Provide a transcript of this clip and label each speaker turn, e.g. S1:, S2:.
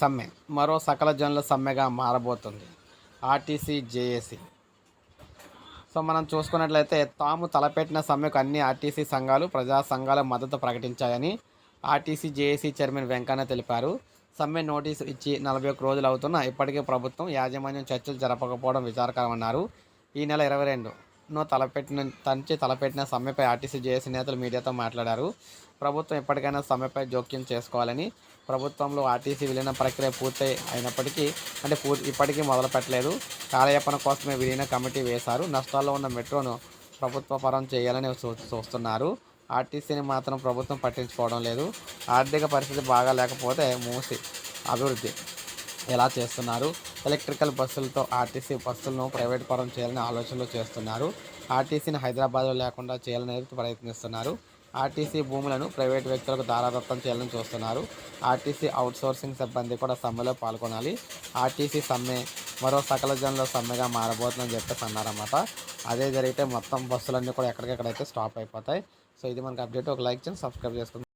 S1: సమ్మె మరో సకల జనుల సమ్మెగా మారబోతుంది. RTC JAC. సో మనం చూసుకున్నట్లయితే తాము తలపెట్టిన సమ్మెకు అన్ని ఆర్టీసీ సంఘాలు, ప్రజా సంఘాల మద్దతు ప్రకటించాయని ఆర్టీసీ జేఏసీ చైర్మన్ వెంకన్న తెలిపారు. సమ్మె నోటీసు ఇచ్చి 41 రోజులు అవుతున్నా ఇప్పటికీ ప్రభుత్వం, యాజమాన్యం చర్చలు జరపకపోవడం విచారకరమన్నారు. ఈ నెల 22న తలపెట్టిన సమ్మెపై ఆర్టీసీ జేఏసీ నేతలు మీడియాతో మాట్లాడారు. ప్రభుత్వం ఎప్పటికైనా సమ్మెపై జోక్యం చేసుకోవాలని, ప్రభుత్వంలో ఆర్టీసీ విలీన ప్రక్రియ పూర్తి అయినప్పటికీ ఇప్పటికీ మొదలు పెట్టలేదు. కాలయాపన కోసమే విలీన కమిటీ వేశారు. నష్టాల్లో ఉన్న మెట్రోను ప్రభుత్వ పరం చేయాలని చూస్తున్నారు. ఆర్టీసీని మాత్రం ప్రభుత్వం పట్టించుకోవడం లేదు. ఆర్థిక పరిస్థితి బాగా లేకపోతే మూసి అభివృద్ధి ఎలా చేస్తున్నారు? ఎలక్ట్రికల్ బస్సులతో ఆర్టీసీ బస్సులను ప్రైవేట్ పరం చేయాలని ఆలోచనలు చేస్తున్నారు. ఆర్టీసీని హైదరాబాద్లో లేకుండా చేయాలని ప్రయత్నిస్తున్నారు. ఆర్టీసీ భూములను ప్రైవేట్ వ్యక్తులకు దారాదత్తం చేయాలని చూస్తున్నారు. ఆర్టీసీ అవుట్సోర్సింగ్ సిబ్బంది కూడా సమ్మెలో పాల్గొనాలి. ఆర్టీసీ సమ్మె మరో సకల జనుల సమ్మెగా మారబోతుందని చెప్పేసి అన్నారన్నమాట. అదే జరిగితే మొత్తం బస్సులన్నీ కూడా ఎక్కడికెక్కడైతే స్టాప్ అయిపోతాయి. సో ఇది మనకు అప్డేట్. ఒక లైక్ చేయండి, సబ్స్క్రైబ్ చేసుకోండి.